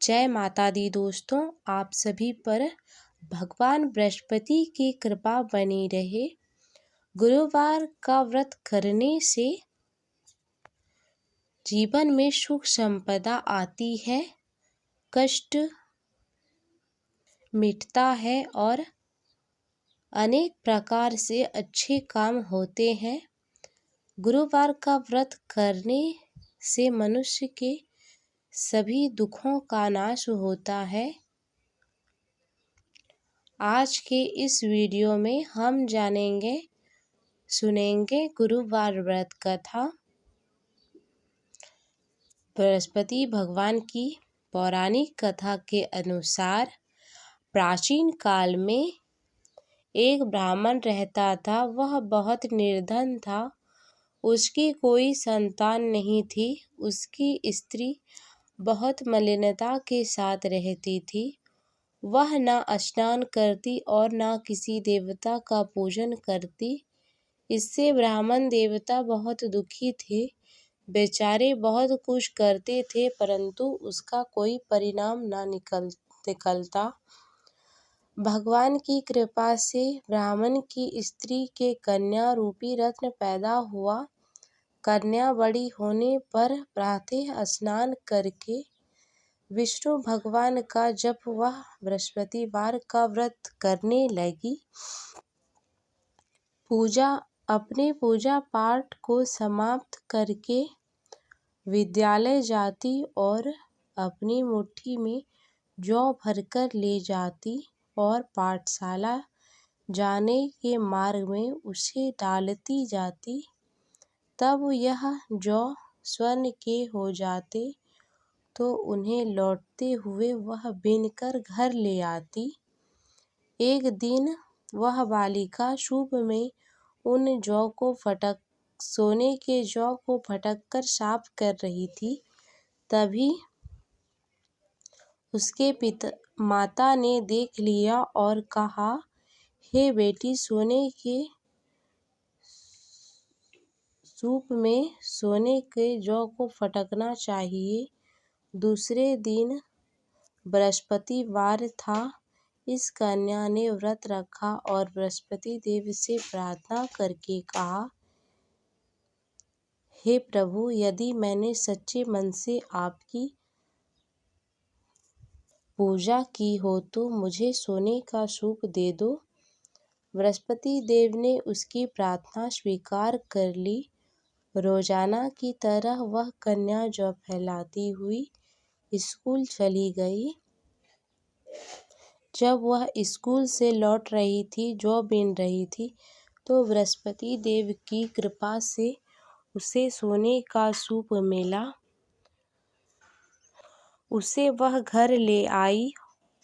जय माता दी दोस्तों, आप सभी पर भगवान बृहस्पति की कृपा बनी रहे। गुरुवार का व्रत करने से जीवन में सुख संपदा आती है, कष्ट मिटता है और अनेक प्रकार से अच्छे काम होते हैं। गुरुवार का व्रत करने से मनुष्य के सभी दुखों का नाश होता है। आज के इस वीडियो में हम जानेंगे सुनेंगे गुरुवार व्रत कथा। बृहस्पति भगवान की पौराणिक कथा के अनुसार प्राचीन काल में एक ब्राह्मण रहता था। वह बहुत निर्धन था, उसकी कोई संतान नहीं थी। उसकी स्त्री बहुत मलिनता के साथ रहती थी। वह न स्नान करती और न किसी देवता का पूजन करती। इससे ब्राह्मण देवता बहुत दुखी थे। बेचारे बहुत कुछ करते थे परंतु उसका कोई परिणाम न निकलता। भगवान की कृपा से ब्राह्मण की स्त्री के कन्या रूपी रत्न पैदा हुआ। कन्या बड़ी होने पर प्रातः स्नान करके विष्णु भगवान का जप वह बृहस्पतिवार का व्रत करने लगी। अपने पूजा पाठ को समाप्त करके विद्यालय जाती और अपनी मुट्ठी में जौ भरकर ले जाती और पाठशाला जाने के मार्ग में उसे डालती जाती। तब यह जौ स्वर्ण के हो जाते तो उन्हें लौटते हुए वह बीनकर घर ले आती। एक दिन वह बालिका सूप में उन सोने के जौ को फटक कर साफ कर रही थी। तभी उसके माता ने देख लिया और कहा, हे बेटी, सोने के सूप में सोने के जौ को फटकना चाहिए। दूसरे दिन बृहस्पतिवार था। इस कन्या ने व्रत रखा और बृहस्पति देव से प्रार्थना करके कहा, हे प्रभु, यदि मैंने सच्चे मन से आपकी पूजा की हो तो मुझे सोने का सूप दे दो। बृहस्पति देव ने उसकी प्रार्थना स्वीकार कर ली। रोजाना की तरह वह कन्या जौ फैलाती हुई स्कूल चली गई। जब वह स्कूल से लौट रही थी, जौ बीन रही थी, तो बृहस्पति देव की कृपा से उसे सोने का सूप मिला। उसे वह घर ले आई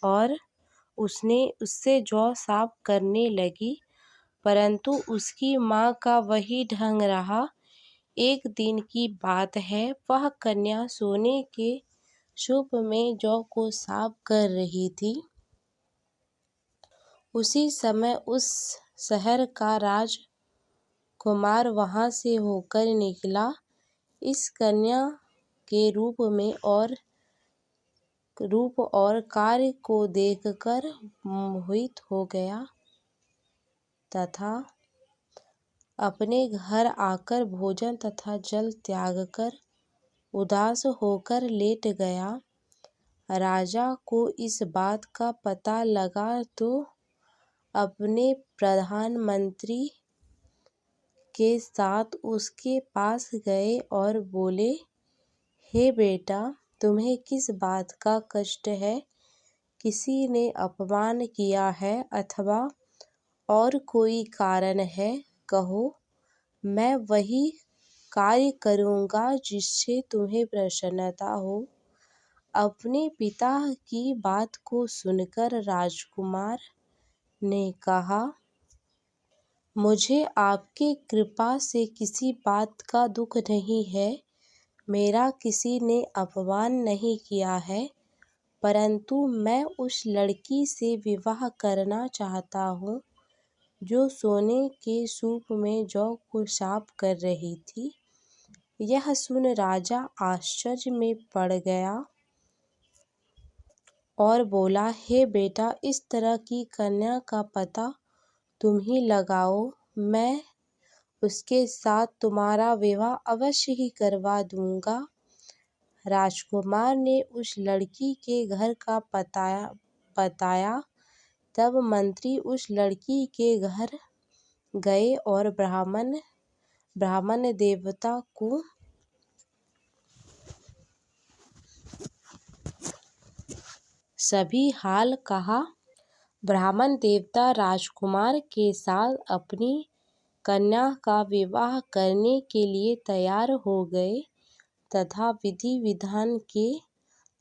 और उससे जौ साफ करने लगी, परंतु उसकी माँ का वही ढंग रहा। एक दिन की बात है, वह कन्या सोने के सूप में जौ को साफ कर रही थी। उसी समय उस शहर का राजकुमार वहां से होकर निकला। इस कन्या के रूप और कार्य को देखकर मोहित हो गया तथा अपने घर आकर भोजन तथा जल त्याग कर उदास होकर लेट गया। राजा को इस बात का पता लगा तो अपने प्रधानमंत्री के साथ उसके पास गए और बोले, हे बेटा, तुम्हें किस बात का कष्ट है? किसी ने अपमान किया है अथवा और कोई कारण है? कहो, मैं वही कार्य करूँगा जिससे तुम्हें प्रसन्नता हो। अपने पिता की बात को सुनकर राजकुमार ने कहा, मुझे आपकी कृपा से किसी बात का दुख नहीं है। मेरा किसी ने अपमान नहीं किया है, परंतु मैं उस लड़की से विवाह करना चाहता हूँ जो सोने के सूप में जौ को साफ कर रही थी। यह सुन राजा आश्चर्य में पड़ गया। और बोला, हे बेटा, इस तरह की कन्या का पता तुम ही लगाओ, मैं उसके साथ तुम्हारा विवाह अवश्य ही करवा दूंगा। राजकुमार ने उस लड़की के घर का बताया। तब मंत्री उस लड़की के घर गए और ब्राह्मण देवता को सभी हाल कहा। ब्राह्मण देवता राजकुमार के साथ अपनी कन्या का विवाह करने के लिए तैयार हो गए तथा विधि विधान के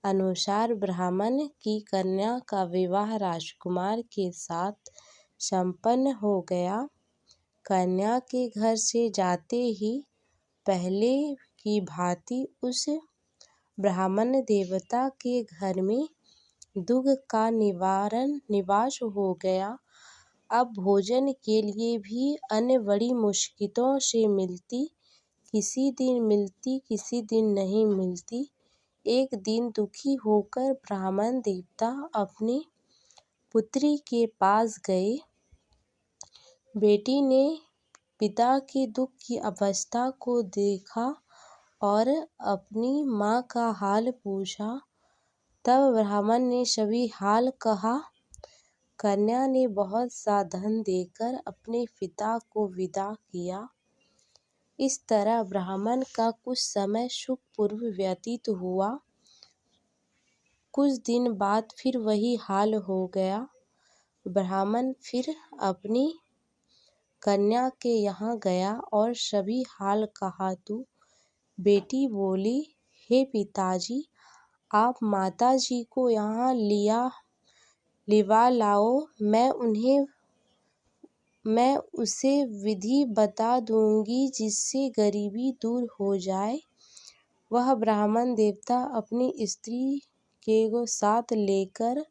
अनुसार ब्राह्मण की कन्या का विवाह राजकुमार के साथ संपन्न हो गया। कन्या के घर से जाते ही पहले की भांति उस ब्राह्मण देवता के घर में दुख का निवास हो गया। अब भोजन के लिए भी अन्न बड़ी मुश्किलों से मिलती, किसी दिन मिलती, किसी दिन नहीं मिलती। एक दिन दुखी होकर ब्राह्मण देवता अपनी पुत्री के पास गए। बेटी ने पिता के दुख की अवस्था को देखा और अपनी माँ का हाल पूछा। तब ब्राह्मण ने सभी हाल कहा। कन्या ने बहुत सा धन देकर अपने पिता को विदा किया। इस तरह ब्राह्मण का कुछ समय सुखपूर्व व्यतीत हुआ। कुछ दिन बाद फिर वही हाल हो गया। ब्राह्मण फिर अपनी कन्या के यहाँ गया और सभी हाल कहा तो बेटी बोली, हे पिताजी, आप माताजी को यहाँ लिवा लाओ, मैं उसे विधि बता दूंगी जिससे गरीबी दूर हो जाए। वह ब्राह्मण देवता अपनी स्त्री के साथ लेकर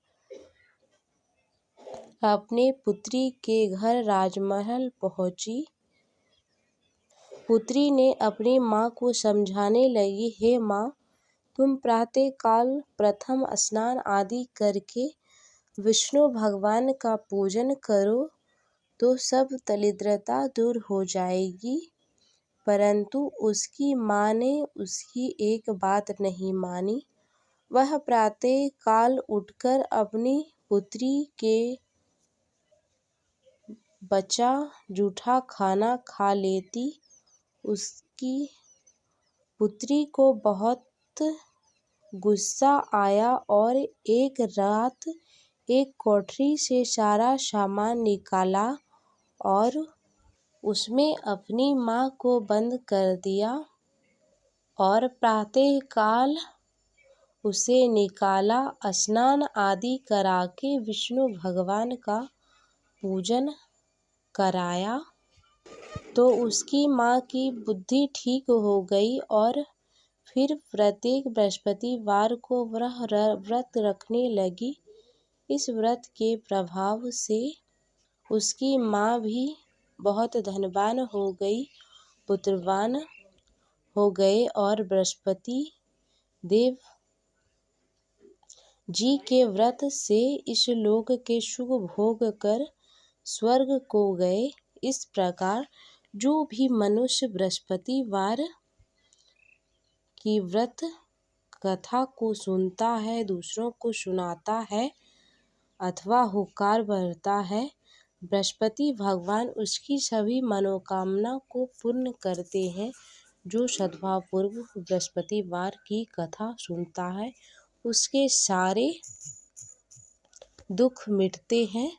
अपने पुत्री के घर राजमहल पहुंची। पुत्री ने अपनी माँ को समझाने लगी, हे माँ, तुम प्रातः काल प्रथम स्नान आदि करके विष्णु भगवान का पूजन करो तो सब दरिद्रता दूर हो जाएगी। परंतु उसकी माँ ने उसकी एक बात नहीं मानी। वह प्रातः काल उठकर अपनी पुत्री के बचा जूठा खाना खा लेती। उसकी पुत्री को बहुत गुस्सा आया और एक रात एक कोठरी से सारा सामान निकाला और उसमें अपनी माँ को बंद कर दिया और प्रातः काल उसे निकाला, स्नान आदि करा के विष्णु भगवान का पूजन कराया तो उसकी माँ की बुद्धि ठीक हो गई और फिर प्रत्येक बृहस्पतिवार को वह व्रत रखने लगी। इस व्रत के प्रभाव से उसकी माँ भी बहुत धनवान हो गई, पुत्रवान हो गए और बृहस्पति देव जी के व्रत से इस लोक के सुख भोग कर स्वर्ग को गए। इस प्रकार जो भी मनुष्य बृहस्पतिवार की व्रत कथा को सुनता है, दूसरों को सुनाता है अथवा हुक्कार भरता है, बृहस्पति भगवान उसकी सभी मनोकामना को पूर्ण करते हैं। जो सद्भावपूर्वक बृहस्पतिवार की कथा सुनता है उसके सारे दुख मिटते हैं।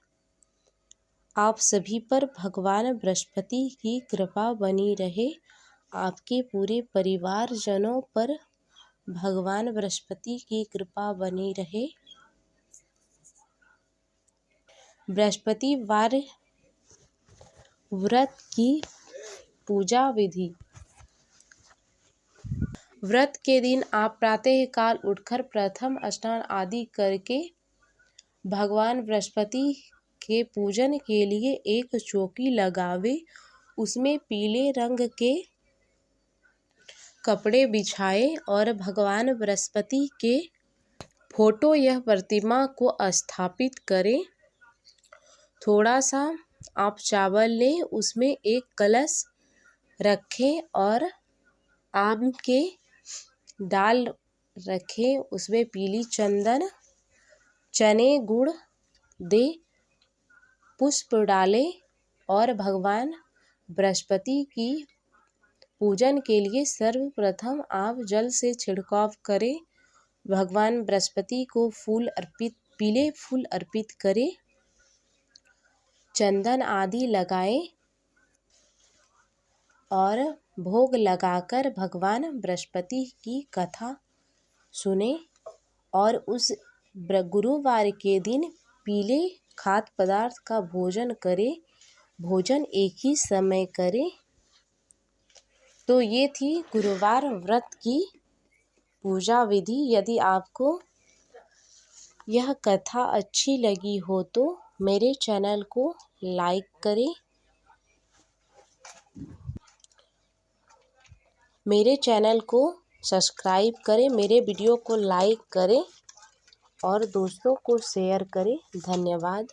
आप सभी पर भगवान बृहस्पति की कृपा बनी रहे। आपके पूरे परिवारजनों पर भगवान बृहस्पति की कृपा बनी रहे। बृहस्पतिवार व्रत की पूजा विधि। व्रत के दिन आप प्रातः काल उठकर प्रथम स्नान आदि करके भगवान बृहस्पति के पूजन के लिए एक चौकी लगावे, उसमें पीले रंग के कपड़े बिछाए और भगवान बृहस्पति के फोटो यह प्रतिमा को स्थापित करें। थोड़ा सा आप चावल लें, उसमें एक कलश रखें और आम के डाल रखें, उसमें पीली चंदन, चने, गुड़ दे, पुष्प डालें और भगवान बृहस्पति की पूजन के लिए सर्वप्रथम आप जल से छिड़काव करें। भगवान बृहस्पति को पीले फूल अर्पित करें, चंदन आदि लगाएं और भोग लगाकर भगवान बृहस्पति की कथा सुने और उस गुरुवार के दिन पीले खाद्य पदार्थ का भोजन करें। भोजन एक ही समय करें। तो ये थी गुरुवार व्रत की पूजा विधि। यदि आपको यह कथा अच्छी लगी हो तो मेरे चैनल को लाइक करें, मेरे चैनल को सब्सक्राइब करें, मेरे वीडियो को लाइक करें और दोस्तों को शेयर करें। धन्यवाद।